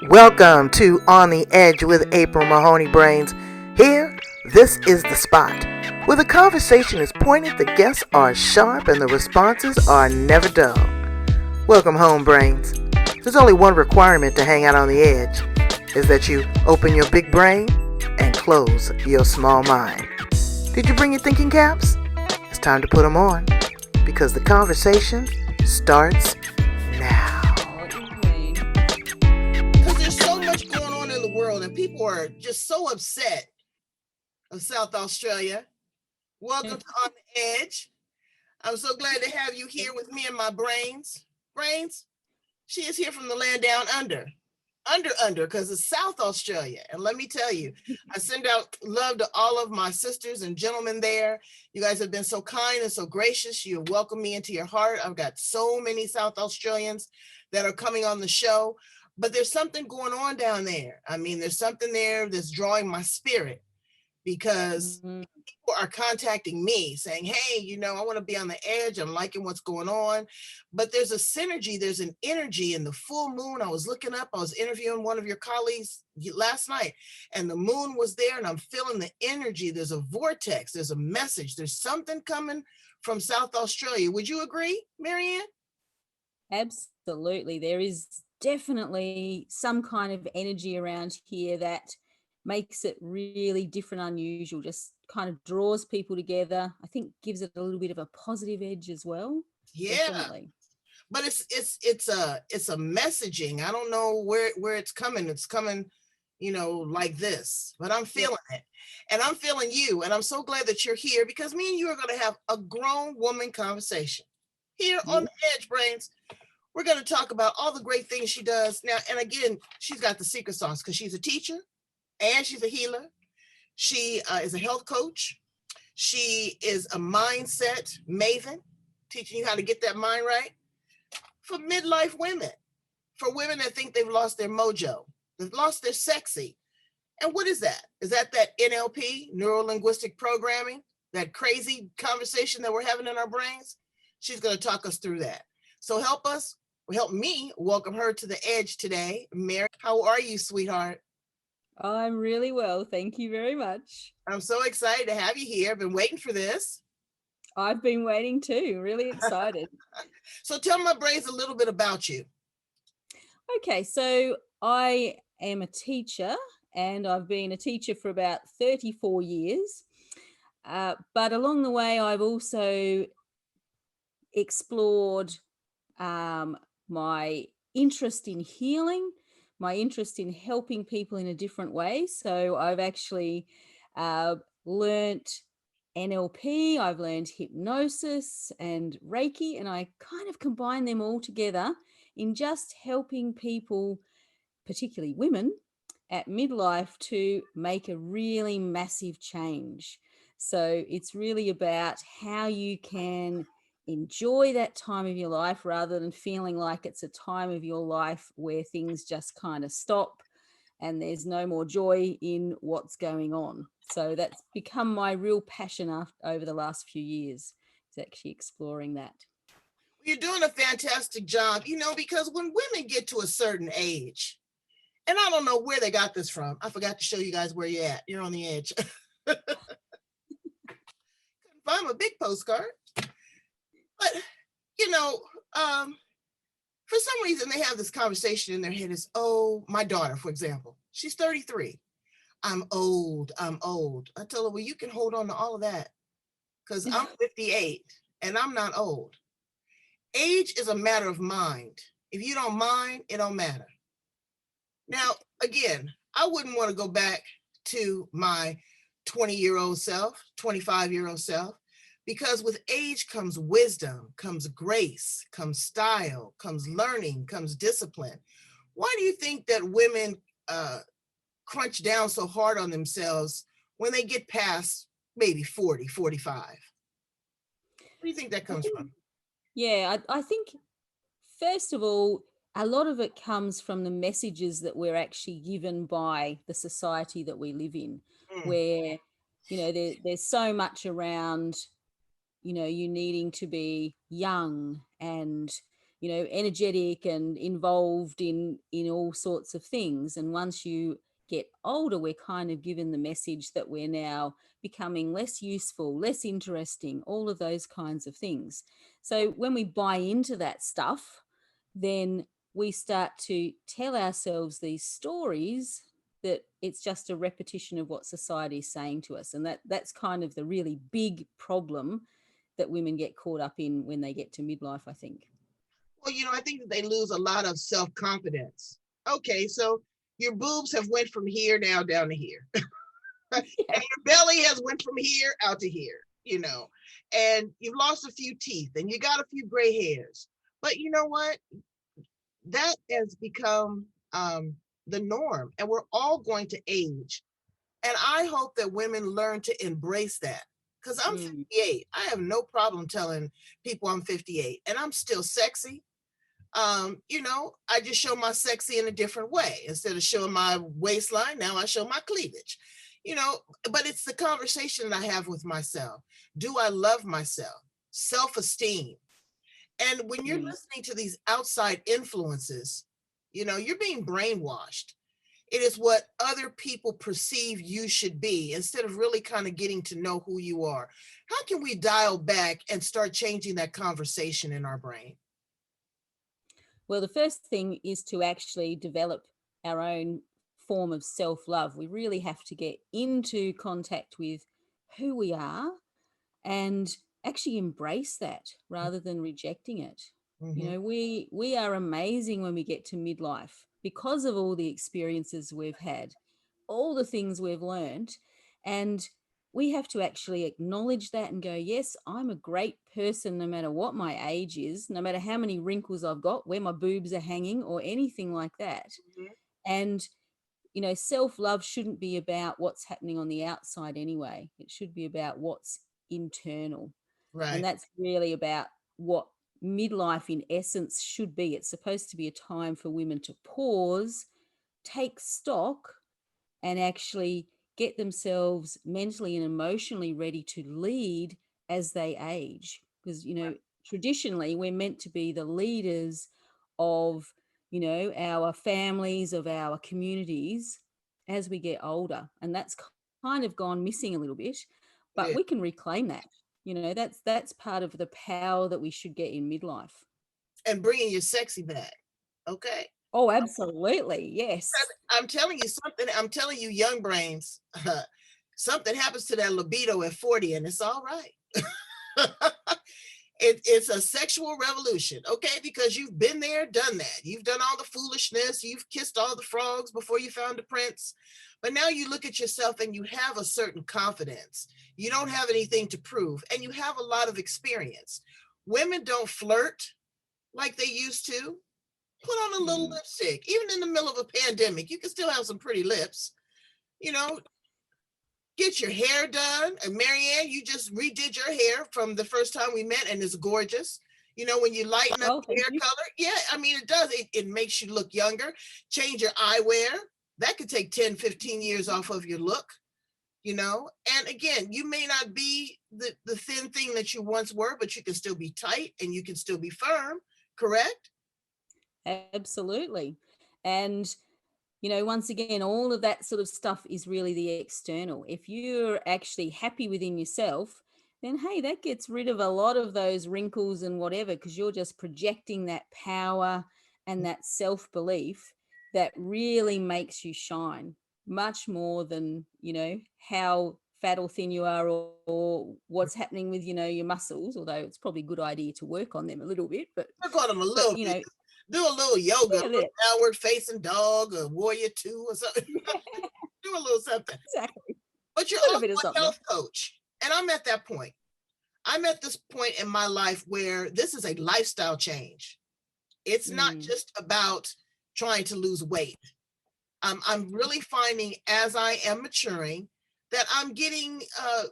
Welcome to On the Edge with April Mahoney Brains. Here, this is the spot where the conversation is pointed, the guests are sharp, and the responses are never dull. Welcome home, Brains. There's only one requirement to hang out on the edge, is that you open your big brain and close your small mind. Did you bring your thinking caps? It's time to put them on, because the conversation starts now. World, and people are just so upset of South Australia. Welcome to On the Edge. I'm so glad to have you here with me and my brains. Brains, she is here from the land down under, because it's South Australia. And let me tell you, I send out love to all of my sisters and gentlemen there. You guys have been so kind and so gracious. You have welcomed me into your heart. I've got so many South Australians that are coming on the show. But there's something going on down there. I mean, there's something there that's drawing my spirit, because people are contacting me saying, hey, I want to be on the edge. I'm liking what's going on. But there's a synergy, there's an energy in the full moon. I was looking up, I was interviewing one of your colleagues last night, and the moon was there, and I'm feeling the energy. There's a vortex, there's a message, there's something coming from South Australia. Would you agree, Maryanne? Absolutely. There is definitely some kind of energy around here that makes it really different, unusual, just kind of draws people together. I think gives it a little bit of a positive edge as well. Yeah. Definitely. But it's a messaging. I don't know where it's coming. It's coming, like this, but I'm feeling it, and I'm feeling you. And I'm so glad that you're here, because me and you are going to have a grown woman conversation here on the Edge, Brains. We're going to talk about all the great things she does now. And again, she's got the secret sauce, because she's a teacher and she's a healer. She is a health coach. She is a mindset maven, teaching you how to get that mind right for midlife women, for women that think they've lost their mojo, they've lost their sexy. And what is that? Is that NLP, neuro-linguistic programming, that crazy conversation that we're having in our brains? She's going to talk us through that. So help me welcome her to the edge today. Mary, how are you, sweetheart? I'm really well. Thank you very much. I'm so excited to have you here. I've been waiting for this. I've been waiting too. Really excited. So tell my brains a little bit about you. Okay, so I am a teacher, and I've been a teacher for about 34 years. But along the way, I've also explored my interest in healing, my interest in helping people in a different way. So I've actually learnt NLP, I've learned hypnosis and Reiki, and I kind of combine them all together in just helping people, particularly women, at midlife to make a really massive change. So it's really about how you can enjoy that time of your life rather than feeling like it's a time of your life where things just kind of stop and there's no more joy in what's going on. So that's become my real passion over the last few years, is actually exploring that. You're doing a fantastic job, because when women get to a certain age, and I don't know where they got this from. I forgot to show you guys where you're at. You're on the edge. Couldn't find a big postcard. But, for some reason, they have this conversation in their head is, oh, my daughter, for example, she's 33. I'm old. I tell her, well, you can hold on to all of that, because I'm 58 and I'm not old. Age is a matter of mind. If you don't mind, it don't matter. Now, again, I wouldn't want to go back to my 20-year-old self, 25-year-old self, because with age comes wisdom, comes grace, comes style, comes learning, comes discipline. Why do you think that women crunch down so hard on themselves when they get past maybe 40, 45? Where do you think that comes from? Yeah, I think, first of all, a lot of it comes from the messages that we're actually given by the society that we live in, where, there's so much around, you needing to be young and energetic and involved in all sorts of things. And once you get older, we're kind of given the message that we're now becoming less useful, less interesting, all of those kinds of things. So when we buy into that stuff, then we start to tell ourselves these stories that it's just a repetition of what society is saying to us. And that's kind of the really big problem that women get caught up in when they get to midlife, I think. Well, I think that they lose a lot of self-confidence. Okay, so your boobs have went from here now down to here. And your belly has went from here out to here, and you've lost a few teeth and you got a few gray hairs. But you know what? That has become the norm, and we're all going to age. And I hope that women learn to embrace that. Because I'm 58. I have no problem telling people I'm 58 and I'm still sexy. I just show my sexy in a different way. Instead of showing my waistline, now I show my cleavage. But it's the conversation that I have with myself. Do I love myself? Self-esteem. And when you're listening to these outside influences, you're being brainwashed. It is what other people perceive you should be instead of really kind of getting to know who you are. How can we dial back and start changing that conversation in our brain? Well, the first thing is to actually develop our own form of self-love. We really have to get into contact with who we are and actually embrace that rather than rejecting it. We are amazing when we get to midlife because of all the experiences we've had, all the things we've learned, and we have to actually acknowledge that and go, yes, I'm a great person no matter what my age is, no matter how many wrinkles I've got, where my boobs are hanging or anything like that. And self-love shouldn't be about what's happening on the outside anyway. It should be about what's internal. Right. And that's really about what midlife in essence should be. It's supposed to be a time for women to pause, take stock, and actually get themselves mentally and emotionally ready to lead as they age. Because, traditionally we're meant to be the leaders of, our families, of our communities as we get older. And that's kind of gone missing a little bit, but we can reclaim that. That's part of the power that we should get in midlife. And bringing your sexy back. Okay. Oh, absolutely. Yes. I'm telling you something. I'm telling you, young brains, something happens to that libido at 40 and it's all right. It's a sexual revolution, okay? Because you've been there, done that. You've done all the foolishness. You've kissed all the frogs before you found the prince. But now you look at yourself and you have a certain confidence. You don't have anything to prove, and you have a lot of experience. Women don't flirt like they used to. Put on a little lipstick. Even in the middle of a pandemic, you can still have some pretty lips. Get your hair done. And Maryanne, you just redid your hair from the first time we met, and it's gorgeous. When you lighten up your hair color, it does. It makes you look younger. Change your eyewear. That could take 10, 15 years off of your look, And again, you may not be the thin thing that you once were, but you can still be tight and you can still be firm, correct? Absolutely. And once again, all of that sort of stuff is really the external. If you're actually happy within yourself, then hey, that gets rid of a lot of those wrinkles and whatever, because you're just projecting that power and that self-belief that really makes you shine much more than, how fat or thin you are, or what's happening with, your muscles, although it's probably a good idea to work on them a little bit. But work on them a little bit. Do a little yoga, downward facing dog, or warrior 2 or something. Do a little something. Exactly. But you're also a health coach. And I'm at that point. I'm at this point in my life where this is a lifestyle change. It's not just about trying to lose weight. I'm really finding, as I am maturing, that I'm getting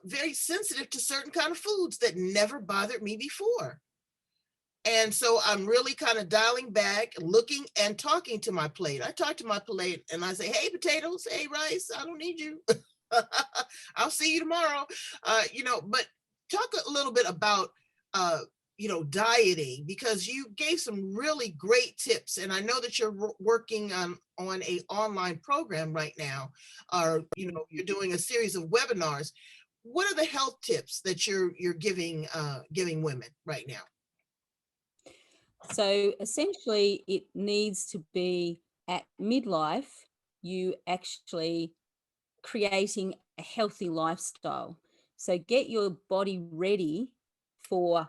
very sensitive to certain kind of foods that never bothered me before. And so I'm really kind of dialing back, looking and talking to my plate. I talk to my plate and I say, hey, potatoes, hey, rice, I don't need you. I'll see you tomorrow. But talk a little bit about dieting, because you gave some really great tips. And I know that you're working on a online program right now, or, you're doing a series of webinars. What are the health tips that you're giving women right now? So essentially, it needs to be at midlife, you actually creating a healthy lifestyle. So get your body ready for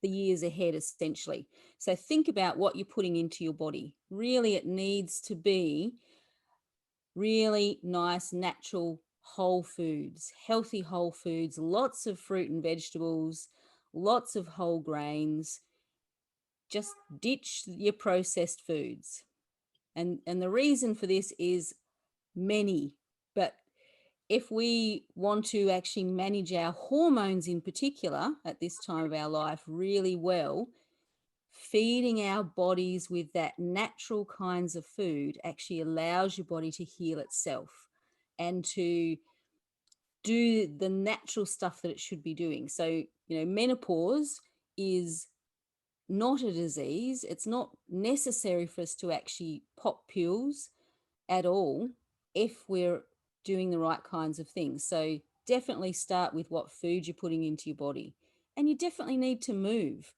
the years ahead, essentially. So think about what you're putting into your body. Really, it needs to be really nice, natural, whole foods, healthy whole foods, lots of fruit and vegetables, lots of whole grains. Just ditch your processed foods. And the reason for this is many, but if we want to actually manage our hormones in particular at this time of our life really well, feeding our bodies with that natural kinds of food actually allows your body to heal itself and to do the natural stuff that it should be doing. So, menopause is not a disease. It's not necessary for us to actually pop pills at all if we're doing the right kinds of things. So definitely start with what food you're putting into your body. And you definitely need to move.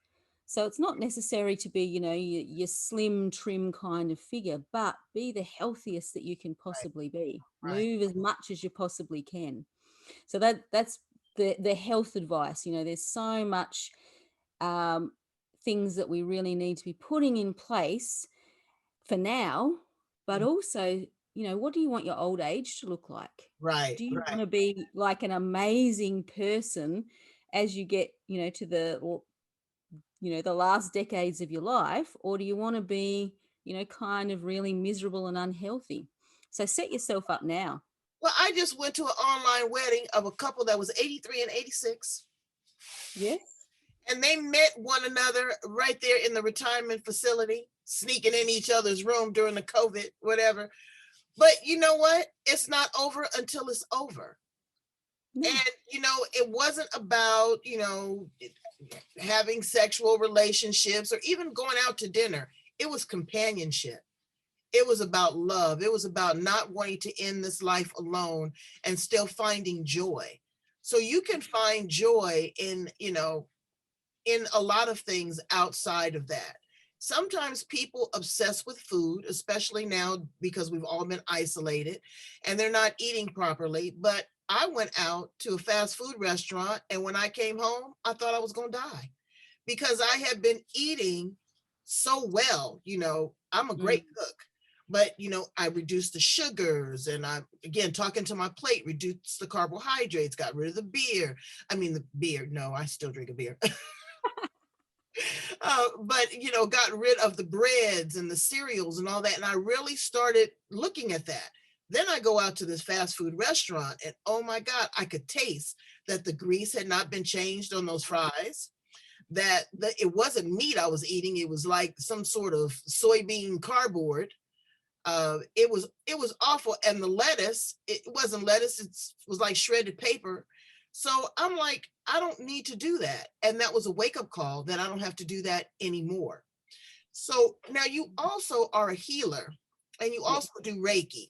So it's not necessary to be, your slim, trim kind of figure, but be the healthiest that you can possibly be. Right. Move as much as you possibly can. So that's the health advice. There's so much things that we really need to be putting in place for now, but also, what do you want your old age to look like? Right. Do you Right. want to be like an amazing person as you get, to the last decades of your life, or do you want to be, kind of really miserable and unhealthy? So set yourself up now. Well, I just went to an online wedding of a couple that was 83 and 86. Yes. And they met one another right there in the retirement facility, sneaking in each other's room during the COVID, whatever. But you know what? It's not over until it's over. No. And, it wasn't about, having sexual relationships or even going out to dinner. It was companionship. It was about love. It was about not wanting to end this life alone and still finding joy. So you can find joy in a lot of things outside of that. Sometimes people obsess with food, especially now because we've all been isolated and they're not eating properly. But I went out to a fast food restaurant, and when I came home, I thought I was going to die because I had been eating so well. I'm a great cook, but I reduced the sugars, and I, again, talking to my plate, reduced the carbohydrates, got rid of the beer. The beer, no, I still drink a beer. But got rid of the breads and the cereals and all that, and I really started looking at that. Then I go out to this fast food restaurant, and oh my God, I could taste that the grease had not been changed on those fries, that it wasn't meat I was eating. It was like some sort of soybean cardboard. It was awful. And the lettuce, it wasn't lettuce, it was like shredded paper. So I'm like, I don't need to do that. And that was a wake-up call that I don't have to do that anymore. So now you also are a healer, and you also do Reiki.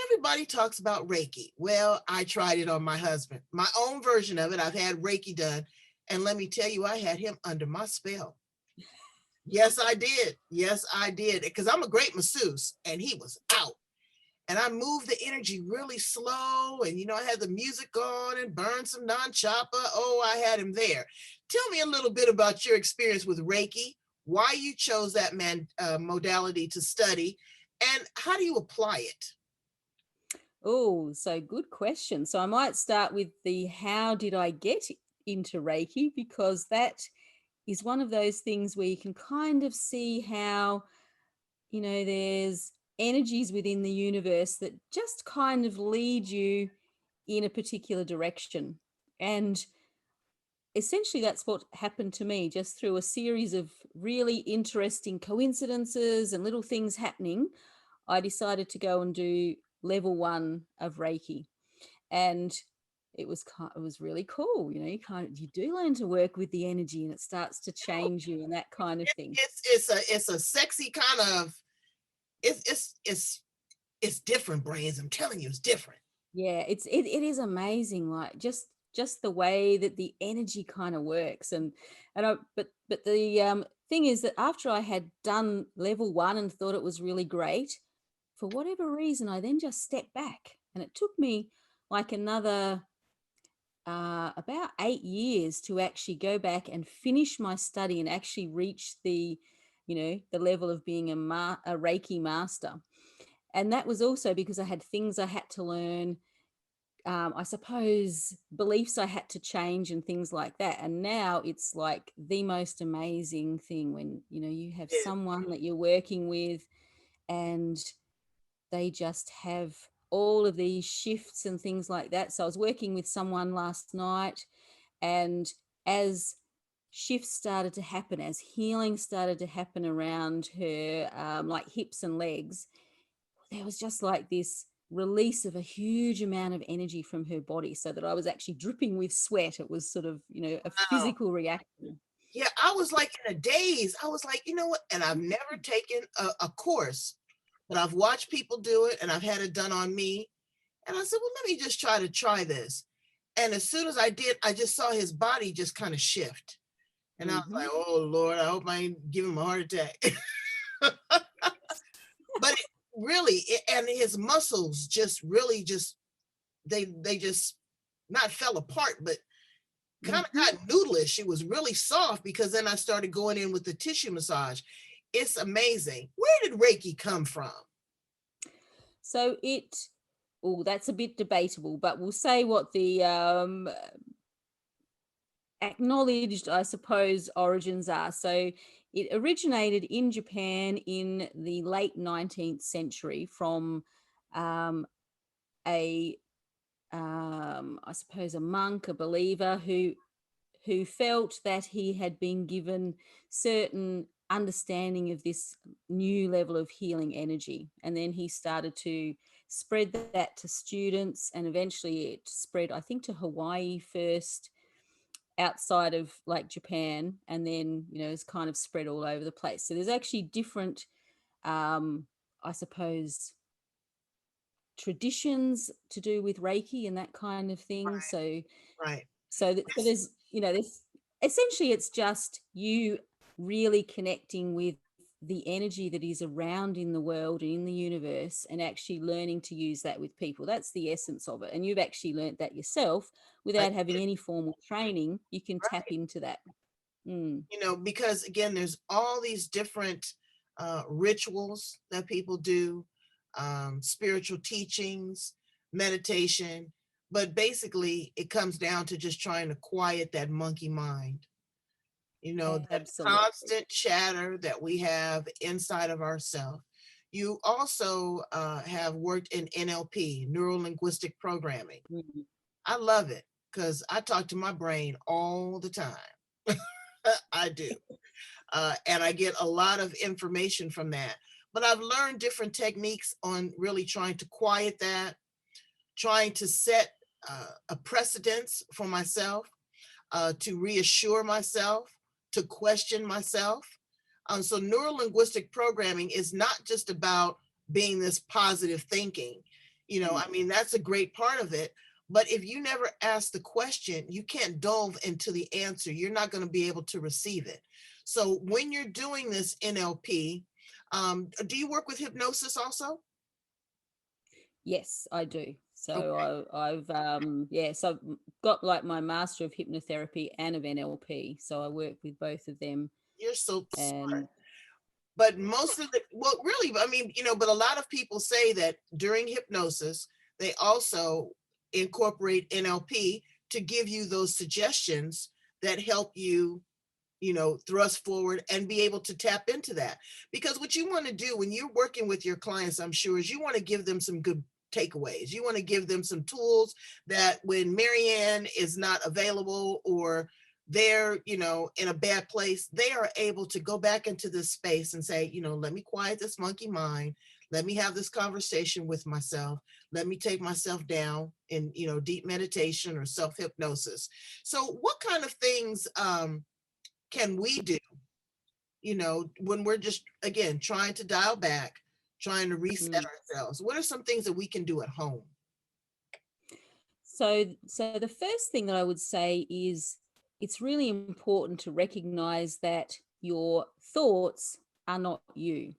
Everybody talks about Reiki. Well, I tried it on my husband, my own version of it. I've had Reiki done. And let me tell you, I had him under my spell. Yes, I did. Yes, I did. Because I'm a great masseuse, and he was out. And I moved the energy really slow. And, I had the music on and burned some non-choppa. Oh, I had him there. Tell me a little bit about your experience with Reiki, why you chose that modality to study, and how do you apply it? Oh, so good question. So I might start with the how did I get into Reiki, because that is one of those things where you can kind of see how, there's energies within the universe that just kind of lead you in a particular direction. And essentially that's what happened to me, just through a series of really interesting coincidences and little things happening. I decided to go and do level 1 of Reiki. And it was really cool. You know, you do learn to work with the energy, and it starts to change you and that kind of thing. It's a sexy kind of, it's different, Brains. I'm telling you, it's different. Yeah, it is amazing, like just the way that the energy kind of works. But the thing is that after I had done level 1 and thought it was really great, for whatever reason I then just stepped back, and it took me like another about 8 years to actually go back and finish my study and actually reach the level of being a Reiki master. And that was also because I had things I had to learn, I suppose beliefs I had to change and things like that. And now it's like the most amazing thing when, you have Yeah. someone that you're working with and they just have all of these shifts and things like that. So I was working with someone last night, and as shifts started to happen, as healing started to happen around her, like hips and legs, there was just like this release of a huge amount of energy from her body, so that I was actually dripping with sweat. It was sort of, a Wow. physical reaction. Yeah, I was like in a daze. I was like, you know what? And I've never taken a course, but I've watched people do it and I've had it done on me. And I said, well, let me just try this. And as soon as I did, I just saw his body just kind of shift. And I was like, oh Lord, I hope I ain't giving him a heart attack. But and his muscles just really they just not fell apart, but kind of got noodlish. It was really soft because then I started going in with the tissue massage. It's amazing. Where did Reiki come from? So that's a bit debatable, but we'll say what the acknowledged, I suppose, origins are. So it originated in Japan in the late 19th century from I suppose, a monk, a believer who felt that he had been given certain understanding of this new level of healing energy. And then he started to spread that to students, and eventually it spread, I think, to Hawaii first, outside of like Japan, and then, it's kind of spread all over the place. So there's actually different, I suppose, traditions to do with Reiki and that kind of thing. Right. So there's, this essentially it's just you really connecting with the energy that is around in the world and in the universe, and actually learning to use that with people. That's the essence of it. And you've actually learnt that yourself without having any formal training. You can tap into that. Because again, there's all these different rituals that people do, spiritual teachings, meditation, but basically it comes down to just trying to quiet that monkey mind. That Absolutely. constant chatter that we have inside of ourselves. You also have worked in NLP, neuro linguistic programming. I love it because I talk to my brain all the time. I do. And I get a lot of information from that. But I've learned different techniques on really trying to quiet that, trying to set a precedence for myself, to reassure myself, to question myself. So neuro-linguistic programming is not just about being this positive thinking. I mean, that's a great part of it. But if you never ask the question, you can't delve into the answer. You're not going to be able to receive it. So when you're doing this NLP, do you work with hypnosis also? Yes, I do. So Okay. so I've got like my Master of Hypnotherapy and of NLP. So I work with both of them. You're so smart. And But really, I mean, but a lot of people say that during hypnosis, they also incorporate NLP to give you those suggestions that help you, thrust forward and be able to tap into that. Because what you want to do when you're working with your clients, I'm sure, is you want to give them some good takeaways. You want to give them some tools that when Maryanne is not available or they're, in a bad place, they are able to go back into this space and say, let me quiet this monkey mind. Let me have this conversation with myself. Let me take myself down in, deep meditation or self-hypnosis. So what kind of things can we do, when we're just, again, trying to dial back, trying to reset ourselves? What are some things that we can do at home? So the first thing that I would say is it's really important to recognize that your thoughts are not you.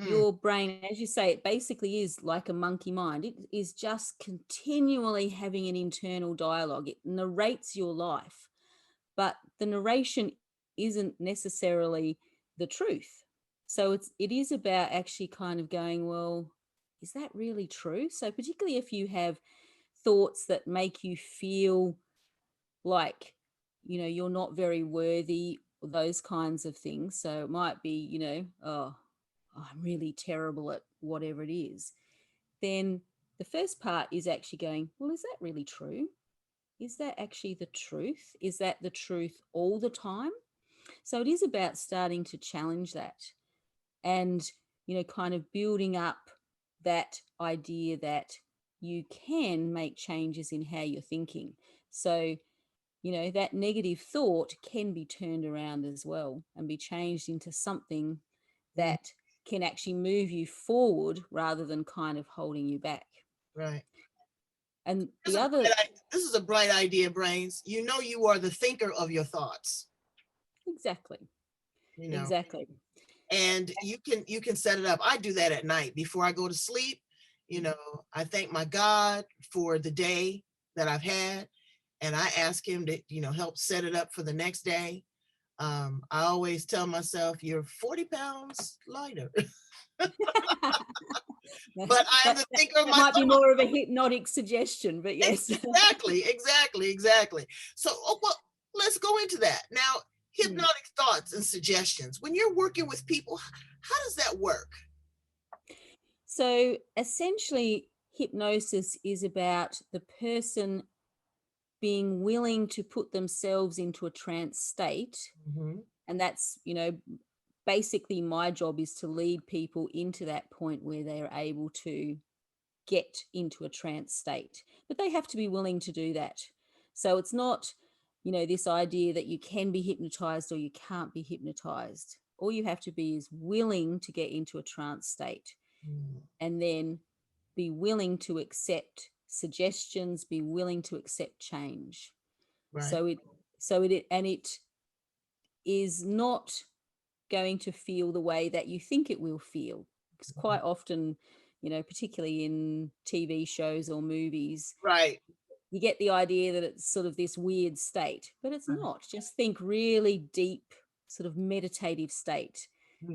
Your brain, as you say, it basically is like a monkey mind. It is just continually having an internal dialogue. It narrates your life, but the narration isn't necessarily the truth. So it is about actually kind of going, well, is that really true? So particularly if you have thoughts that make you feel like, you're not very worthy, those kinds of things. So it might be, oh, I'm really terrible at whatever it is. Then the first part is actually going, well, is that really true? Is that actually the truth? Is that the truth all the time? So it is about starting to challenge that and, kind of building up that idea that you can make changes in how you're thinking. So, that negative thought can be turned around as well and be changed into something that can actually move you forward rather than kind of holding you back. Right. And this is a bright idea, Brains. You are the thinker of your thoughts. Exactly. Exactly. And you can set it up. I do that at night before I go to sleep. I thank my God for the day that I've had, and I ask him to, help set it up for the next day. I always tell myself, you're 40 pounds lighter. But I am the thinker of my might thoughts. Be more of a hypnotic suggestion, but yes. Exactly. So, well, let's go into that. Now, hypnotic thoughts and suggestions. When you're working with people, how does that work? So essentially, hypnosis is about the person being willing to put themselves into a trance state. And that's, basically my job is to lead people into that point where they're able to get into a trance state. But they have to be willing to do that. So it's not, this idea that you can be hypnotized or you can't be hypnotized. All you have to be is willing to get into a trance state and then be willing to accept suggestions, be willing to accept change. Right. So it is not going to feel the way that you think it will feel. Because quite often, particularly in TV shows or movies, right, you get the idea that it's sort of this weird state, but it's not. Just think really deep, sort of meditative state,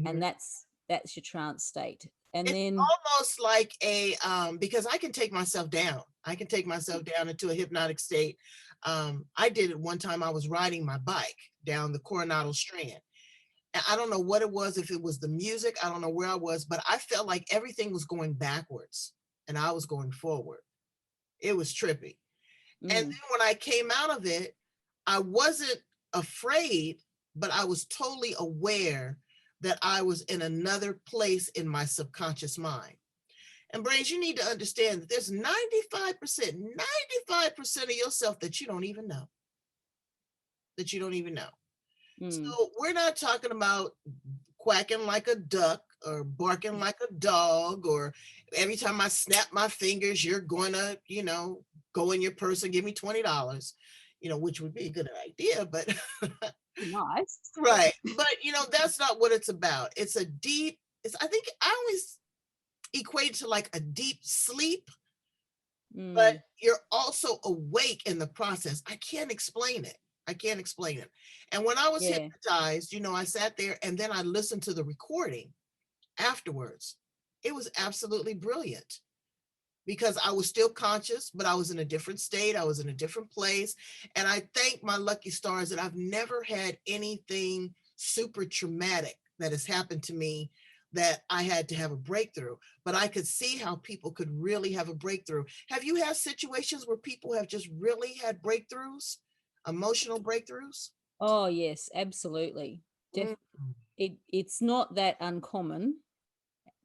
and that's your trance state. And it's then almost like a because I can take myself down. I can take myself down into a hypnotic state. I did it one time. I was riding my bike down the Coronado Strand. And I don't know what it was, if it was the music, I don't know where I was, but I felt like everything was going backwards and I was going forward. It was trippy. And then when I came out of it, I wasn't afraid, but I was totally aware that I was in another place in my subconscious mind. And Brains, you need to understand that there's 95% of yourself that you don't even know. So we're not talking about quacking like a duck or barking like a dog, or every time I snap my fingers, you're going to, go in your purse and give me $20, which would be a good idea, but nice. Right. But, that's not what it's about. I think I always equate to like a deep sleep, but you're also awake in the process. I can't explain it. And when I was hypnotized, I sat there and then I listened to the recording afterwards. It was absolutely brilliant because I was still conscious, but I was in a different state. I was in a different place. And I thank my lucky stars that I've never had anything super traumatic that has happened to me that I had to have a breakthrough, but I could see how people could really have a breakthrough. Have you had situations where people have just really had breakthroughs, emotional breakthroughs? Oh, yes, absolutely. It's not that uncommon.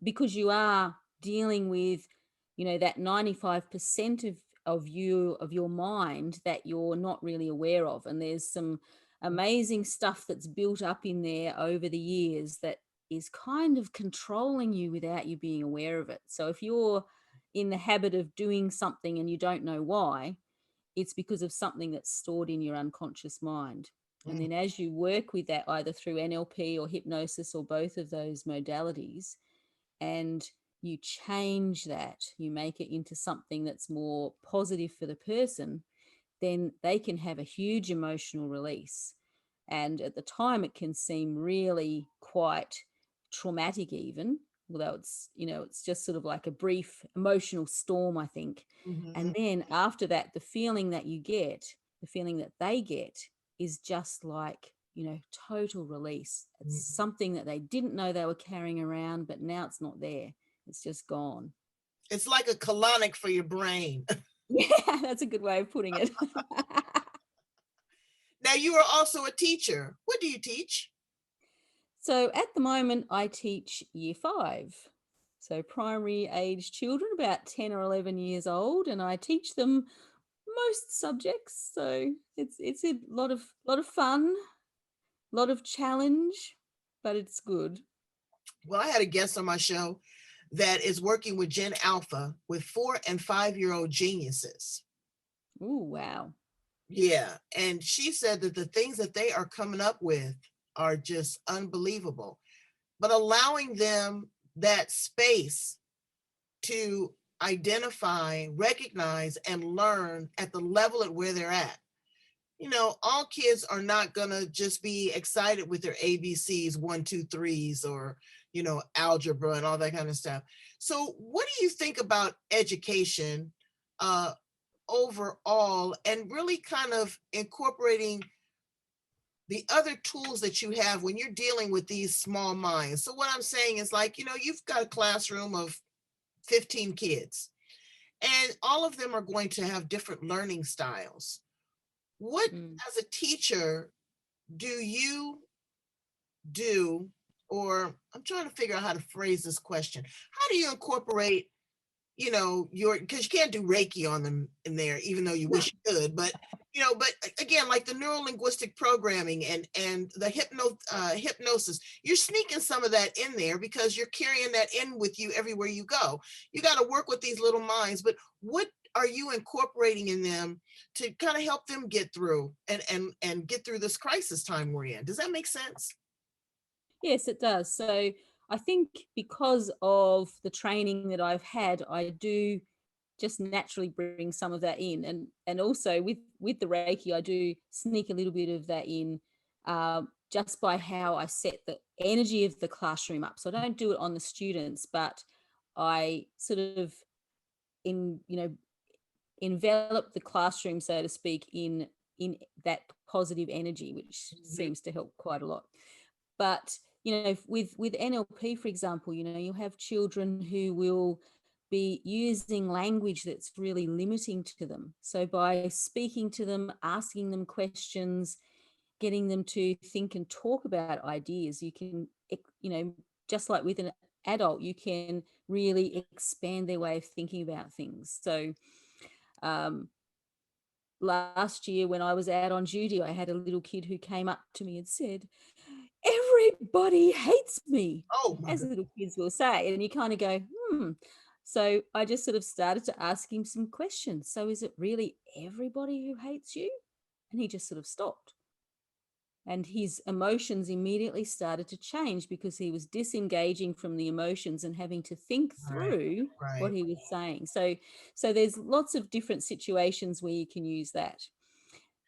because you are dealing with, that 95% of your mind that you're not really aware of. And there's some amazing stuff that's built up in there over the years that is kind of controlling you without you being aware of it. So if you're in the habit of doing something and you don't know why, it's because of something that's stored in your unconscious mind. And then as you work with that, either through NLP or hypnosis or both of those modalities, and you change that, you make it into something that's more positive for the person, then they can have a huge emotional release. And at the time, it can seem really quite traumatic, even, although it's just sort of like a brief emotional storm, I think. And then after that, the feeling that they get is just like, total release. It's something that they didn't know they were carrying around, but now it's not there. It's just gone. It's like a colonic for your brain. Yeah, that's a good way of putting it. Now, you are also a teacher. What do you teach? So at the moment, I teach year 5. So primary age children, about 10 or 11 years old, and I teach them most subjects. So it's a lot of fun, a lot of challenge, but it's good. Well, I had a guest on my show that is working with Gen Alpha with 4 and 5-year-old geniuses. Oh, wow. Yeah. And she said that the things that they are coming up with are just unbelievable. But allowing them that space to identify, recognize, and learn at the level at where they're at. All kids are not going to just be excited with their ABCs, 1, 2, 3s, or, algebra and all that kind of stuff. So what do you think about education overall, and really kind of incorporating the other tools that you have when you're dealing with these small minds? So what I'm saying is, like, you've got a classroom of 15 kids, and all of them are going to have different learning styles. What, as a teacher, do you do, or I'm trying to figure out how to phrase this question. How do you incorporate, because you can't do Reiki on them in there, even though you wish you could, but again, like the neuro-linguistic programming and the hypnosis, you're sneaking some of that in there because you're carrying that in with you everywhere you go. You got to work with these little minds, but what are you incorporating in them to kind of help them get through and get through this crisis time we're in? Does that make sense? Yes, it does. So I think because of the training that I've had, I do just naturally bring some of that in, and also with the Reiki, I do sneak a little bit of that in, just by how I set the energy of the classroom up. So I don't do it on the students, but I sort of envelop the classroom, so to speak, in that positive energy, which seems to help quite a lot. But with NLP, for example, you have children who will be using language that's really limiting to them. So by speaking to them, asking them questions, getting them to think and talk about ideas, you can, just like with an adult, you can really expand their way of thinking about things. So last year when I was out on duty, I had a little kid who came up to me and said, "Everybody hates me," Oh, as little kids will say. And you kind of go, So I just sort of started to ask him some questions. So is it really everybody who hates you? And he just sort of stopped. And his emotions immediately started to change because he was disengaging from the emotions and having to think through what he was saying. So there's lots of different situations where you can use that.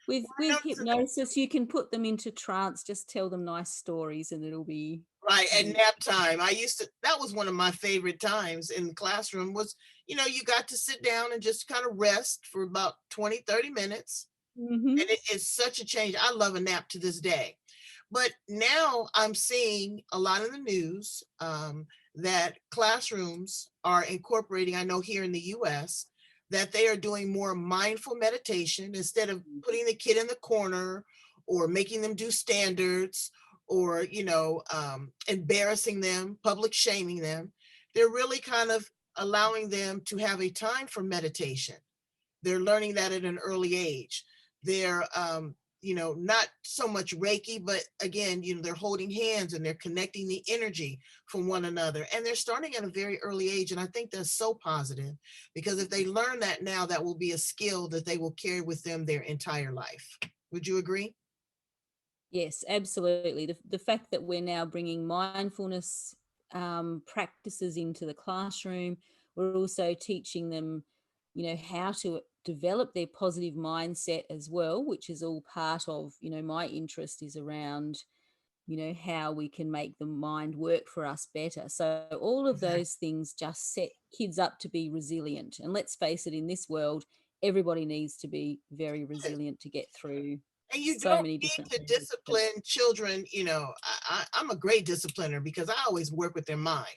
With hypnosis, you can put them into trance, just tell them nice stories and it'll be right. At nap time, that was one of my favorite times in the classroom was, you got to sit down and just kind of rest for about 20, 30 minutes. And it is such a change. I love a nap to this day. But now I'm seeing a lot in the news that classrooms are incorporating, I know here in the US, that they are doing more mindful meditation instead of putting the kid in the corner or making them do standards or, embarrassing them, public shaming them. they're really kind of allowing them to have a time for meditation. They're learning that at an early age. They're, not so much Reiki, but again, they're holding hands and they're connecting the energy from one another. And they're starting at a very early age. And I think that's so positive, because if they learn that now, that will be a skill that they will carry with them their entire life. Would you agree? Yes, absolutely. The fact that we're now bringing mindfulness practices into the classroom, we're also teaching them, how to develop their positive mindset as well, which is all part of, my interest is around, how we can make the mind work for us better. So all of Exactly. those things just set kids up to be resilient. And let's face it, in this world, everybody needs to be very resilient to get through And you so don't many need different to things. But discipline children. I'm a great discipliner because I always work with their mind.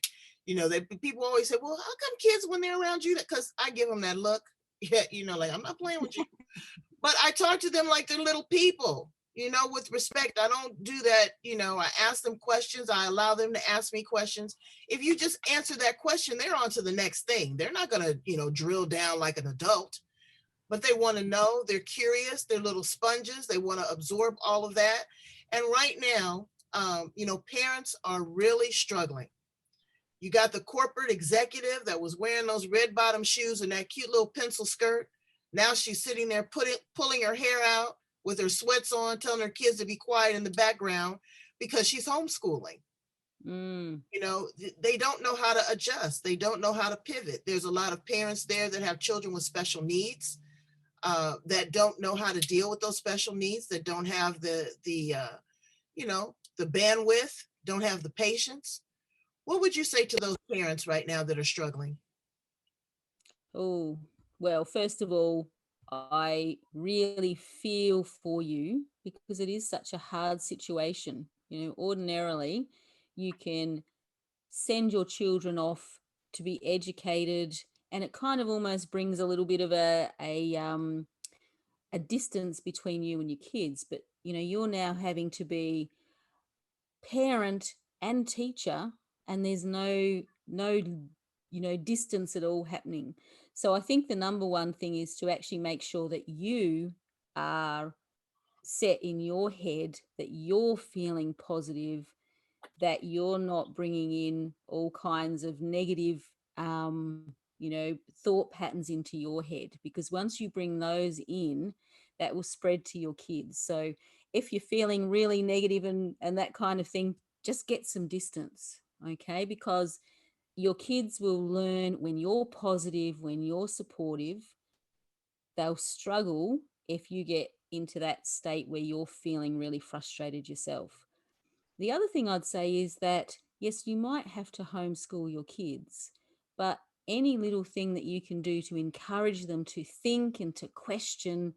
People always say, well, how come kids, when they're around you, that, because I give them that look, yeah, like, I'm not playing with you. But I talk to them like they're little people, with respect. I don't do that. I ask them questions. I allow them to ask me questions. If you just answer that question, they're on to the next thing. They're not going to, drill down like an adult, but they want to know. They're curious. They're little sponges. They want to absorb all of that. And right now, parents are really struggling. You got the corporate executive that was wearing those red bottom shoes and that cute little pencil skirt. Now she's sitting there pulling her hair out with her sweats on, telling her kids to be quiet in the background because she's homeschooling. They don't know how to adjust. They don't know how to pivot. There's a lot of parents there that have children with special needs, that don't know how to deal with those special needs, that don't have the bandwidth, don't have the patience. What would you say to those parents right now that are struggling? oh, well, first of all, I really feel for you because it is such a hard situation. Ordinarily, you can send your children off to be educated, and it kind of almost brings a little bit of a distance between you and your kids. But you're now having to be parent and teacher, and there's no distance at all happening. So I think the number one thing is to actually make sure that you are set in your head, that you're feeling positive, that you're not bringing in all kinds of negative thought patterns into your head, because once you bring those in, that will spread to your kids. So if you're feeling really negative and that kind of thing, just get some distance, okay? Because your kids will learn when you're positive, when you're supportive. They'll struggle if you get into that state where you're feeling really frustrated yourself. The other thing I'd say is that, yes, you might have to homeschool your kids, but any little thing that you can do to encourage them to think and to question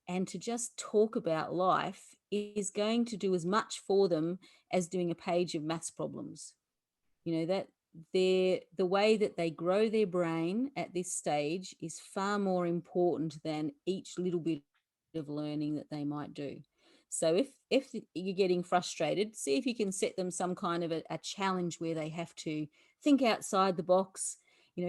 and to just talk about life is going to do as much for them as doing a page of maths problems. That the way that they grow their brain at this stage is far more important than each little bit of learning that they might do. So if you're getting frustrated, see if you can set them some kind of a challenge where they have to think outside the box,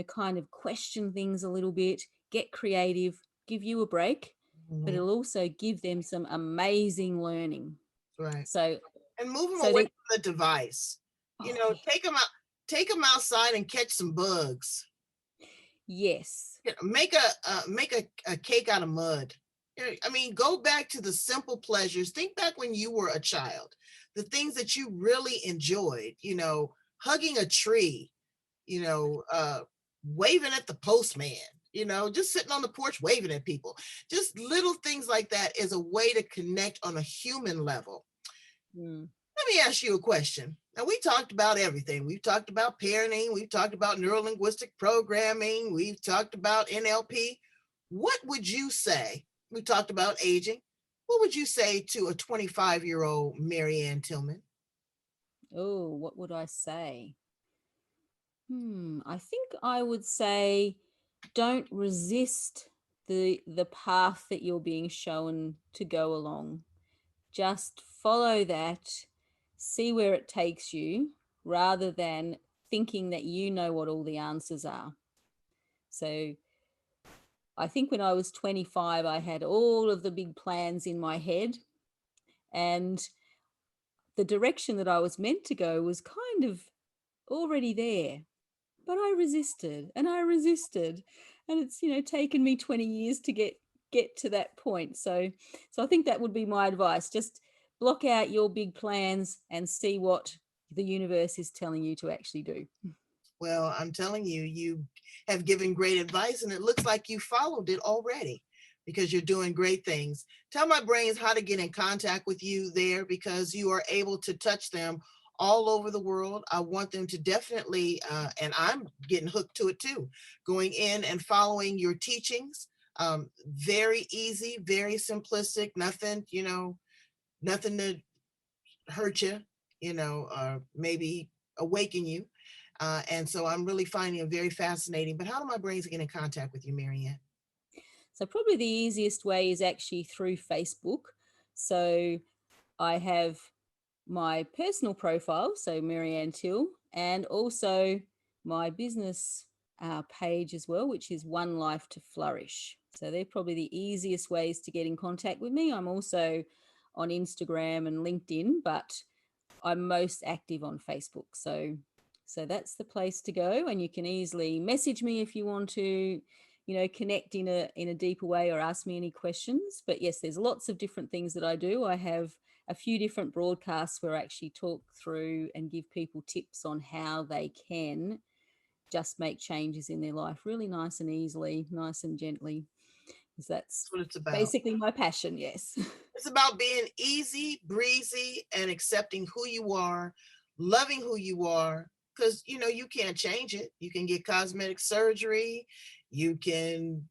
kind of question things a little bit, get creative, give you a break, but Mhm. it'll also give them some amazing learning. Right. So And move them so away the from the device. oh yeah, Take them outside and catch some bugs. yes. Make a cake out of mud. I mean, go back to the simple pleasures. Think back when you were a child, the things that you really enjoyed, hugging a tree, waving at the postman, just sitting on the porch waving at people. Just little things like that is a way to connect on a human level. Mm. Let me ask you a question. Now, we talked about everything. We've talked about parenting. We've talked about neuro-linguistic programming. We've talked about NLP. What would you say? We talked about aging. What would you say to a 25-year-old Maryanne Tillman? Oh, what would I say? I think I would say don't resist the path that you're being shown to go along. Just follow that, see where it takes you, rather than thinking that you know what all the answers are. So I think when I was 25, I had all of the big plans in my head, and the direction that I was meant to go was kind of already there. But I resisted and I resisted. And it's, taken me 20 years to get to that point. So I think that would be my advice. Just block out your big plans and see what the universe is telling you to actually do. Well, I'm telling you, you have given great advice, and it looks like you followed it already because you're doing great things. Tell my brains how to get in contact with you there, because you are able to touch them all over the world. I want them to definitely, and I'm getting hooked to it too, going in and following your teachings. Very easy, very simplistic, nothing, nothing to hurt you, or maybe awaken you. And so I'm really finding it very fascinating. But how do my brains get in contact with you, Maryanne? So probably the easiest way is actually through Facebook. So I have my personal profile, so Maryanne Till, and also my business page as well, which is One Life to Flourish. So they're probably the easiest ways to get in contact with me. I'm also on Instagram and LinkedIn, but I'm most active on Facebook. So that's the place to go, and you can easily message me if you want to, connect in a deeper way or ask me any questions. But yes, there's lots of different things that I do. I have a few different broadcasts where I actually talk through and give people tips on how they can just make changes in their life really nice and easily, nice and gently, because that's What it's about. basically my passion. Yes. It's about being easy, breezy, and accepting who you are, loving who you are, because you can't change it. You can get cosmetic surgery, you can,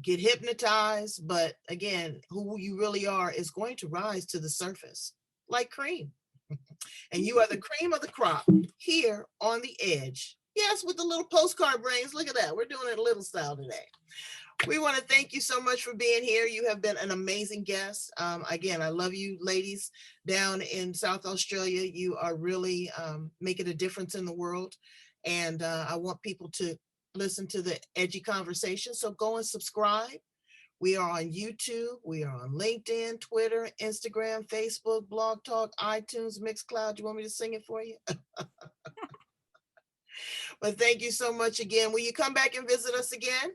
get hypnotized, but again, who you really are is going to rise to the surface like cream. And you are the cream of the crop here on the edge. Yes, with the little postcard brains. Look at that. We're doing it a little style today. We want to thank you so much for being here. You have been an amazing guest. Again, I love you ladies down in South Australia. You are really making a difference in the world. And I want people to listen to the edgy conversation. So go and subscribe. We are on YouTube. We are on LinkedIn, Twitter, Instagram, Facebook, Blog Talk, iTunes, Mixcloud. You want me to sing it for you? But thank you so much again. Will you come back and visit us again?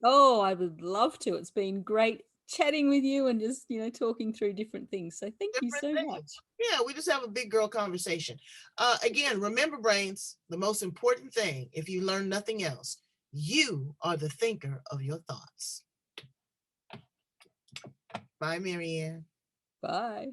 Oh, I would love to. It's been great chatting with you and just, talking through different things. So thank you so much. Yeah, we just have a big girl conversation. Again, remember, brains, the most important thing, if you learn nothing else, you are the thinker of your thoughts. Bye, Maryanne. Bye.